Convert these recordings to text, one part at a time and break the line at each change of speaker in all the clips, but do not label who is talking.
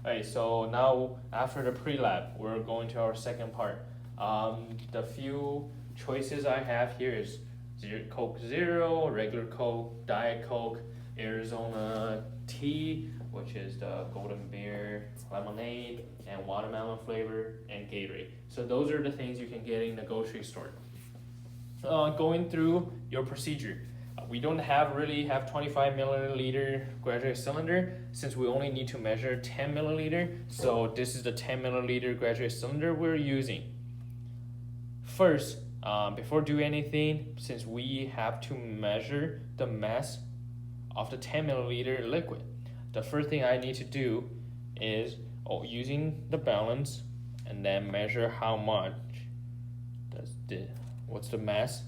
Alright, so now after the pre-lab, we're going to our second part. The few choices I have here is Coke Zero, regular Coke, Diet Coke, Arizona tea, which is the golden beer, lemonade, and watermelon flavor, and Gatorade. So those are the things you can get in the grocery store. Going through your procedure. We don't really have 25 milliliter graduate cylinder since we only need to measure 10 milliliter. So this is the 10 milliliter graduate cylinder we're using. First, before doing anything, since we have to measure the mass of the 10 milliliter liquid, the first thing I need to do is using the balance and then measure how much what's the mass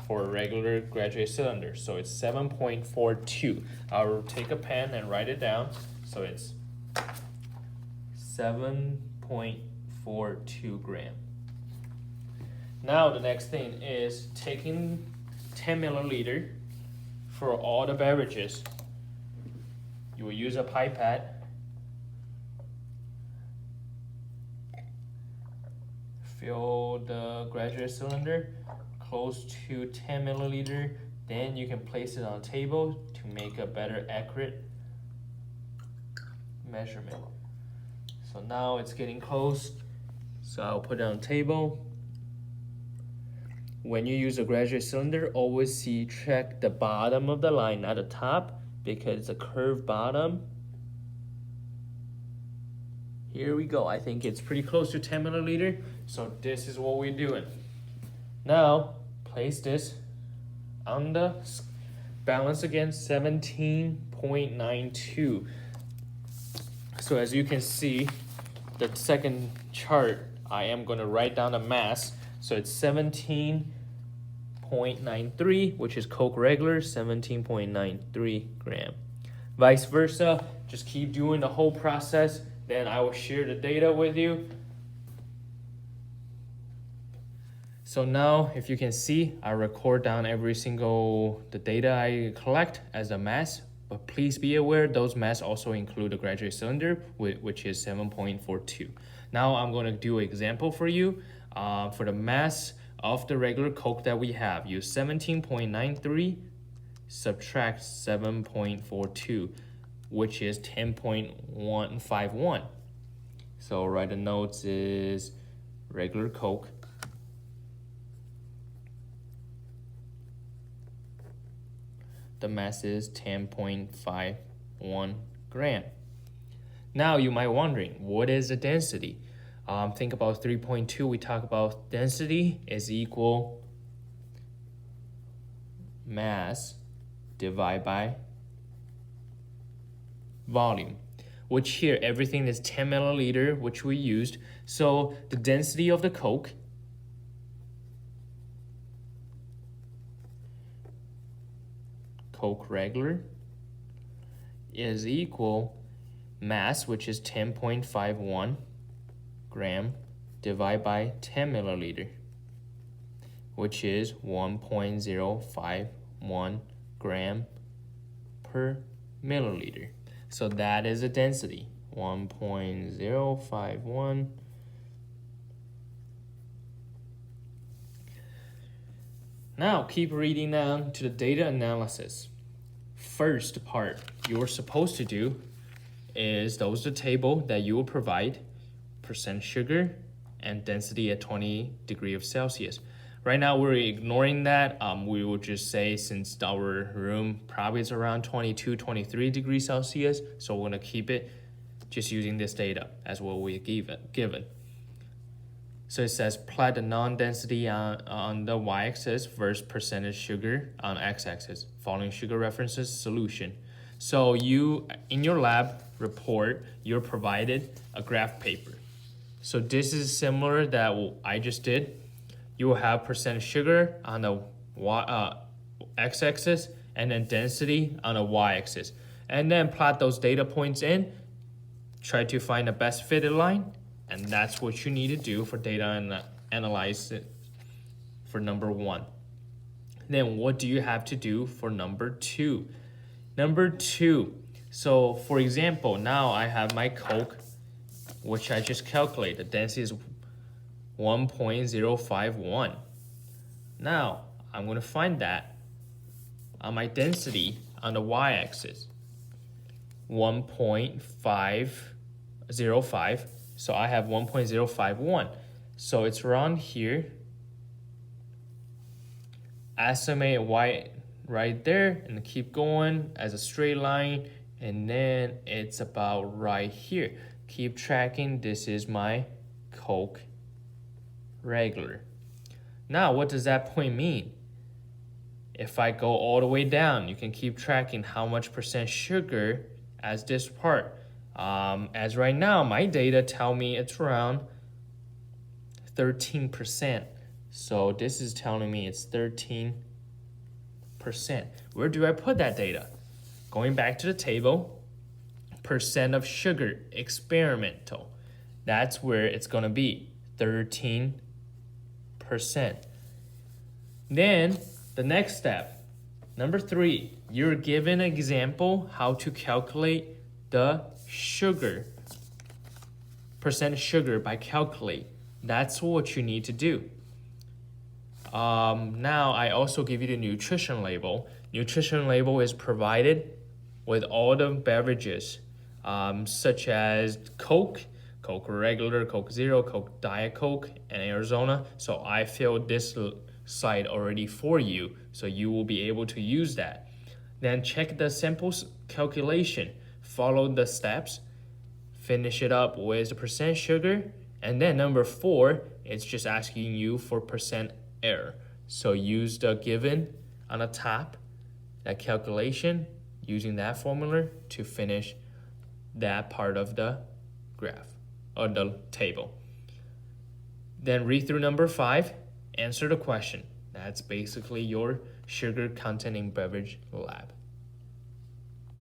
for a regular graduate cylinder. So it's 7.42. I'll take a pen and write it down. So it's 7.42 gram. Now the next thing is taking 10 milliliter for all the beverages. You will use a pipette. Fill the graduate cylinder close to 10 milliliter. Then you can place it on a table to make a better accurate measurement. So now it's getting close. So I'll put it on the table. When you use a graduate cylinder, always check the bottom of the line, not the top, because it's a curved bottom. Here we go. I think it's pretty close to 10 milliliter. So this is what we're doing. Now, place this on the balance again, 17.92. So as you can see, the second chart, I am going to write down the mass. So it's 17.93, which is Coke regular, 17.93 gram. Vice versa, just keep doing the whole process. Then I will share the data with you. So now, if you can see, I record down every single the data I collect as a mass. But please be aware, those mass also include the graduate cylinder, which is 7.42. Now I'm going to do an example for you. For the mass of the regular Coke that we have, use 17.93, subtract 7.42, which is 10.151. So write the notes is regular Coke. The mass is 10.51 gram. Now you might wondering, what is the density? Think about 3.2. We talk about density is equal mass divided by volume, which here everything is 10 milliliter, which we used. So the density of the Coke regular is equal mass, which is 10.51 gram, divided by 10 milliliter, which is 1.051 gram per milliliter. So that is the density, 1.051. Now keep reading down to the data analysis. First part you're supposed to do is those the table that you will provide, percent sugar and density at 20 degrees of Celsius. Right now we're ignoring that. We will just say since our room probably is around 22, 23 degrees Celsius, so we're gonna keep it just using this data as what we given. So it says plot the non-density on the y-axis versus percentage sugar on x-axis. Following sugar references solution. So you, in your lab report, you're provided a graph paper. So this is similar that I just did. You will have percentage sugar on the x-axis and then density on the y-axis. And then plot those data points in, try to find the best fitted line, and that's what you need to do for data analysis for number 1. Then what do you have to do for number 2? Number 2, so for example, now I have my Coke which I just calculated. The density is 1.051. Now, I'm going to find that on my density on the y-axis, 1.505. So I have 1.051. So it's around here. Estimate y right there and keep going as a straight line, and then it's about right here. Keep tracking. This is my Coke regular. Now, what does that point mean? If I go all the way down, you can keep tracking how much percent sugar as this part. As right now, my data tell me it's around 13%. So this is telling me it's 13%. Where do I put that data? Going back to the table, percent of sugar, experimental. That's where it's going to be, 13%. Then the next step, number 3, you're given an example how to calculate the sugar, percent sugar by calculate. That's what you need to do. Now I also give you the nutrition label. Nutrition label is provided with all the beverages, such as Coke, Coke regular, Coke Zero, Coke Diet Coke, and Arizona. So I filled this site already for you, so you will be able to use that. Then check the sample calculation, follow the steps, finish it up with the percent sugar, and then number 4, it's just asking you for percent error. So use the given on the top, that calculation, using that formula to finish that part of the graph or the table. Then read through number 5, answer the question. That's basically your sugar content in beverage lab.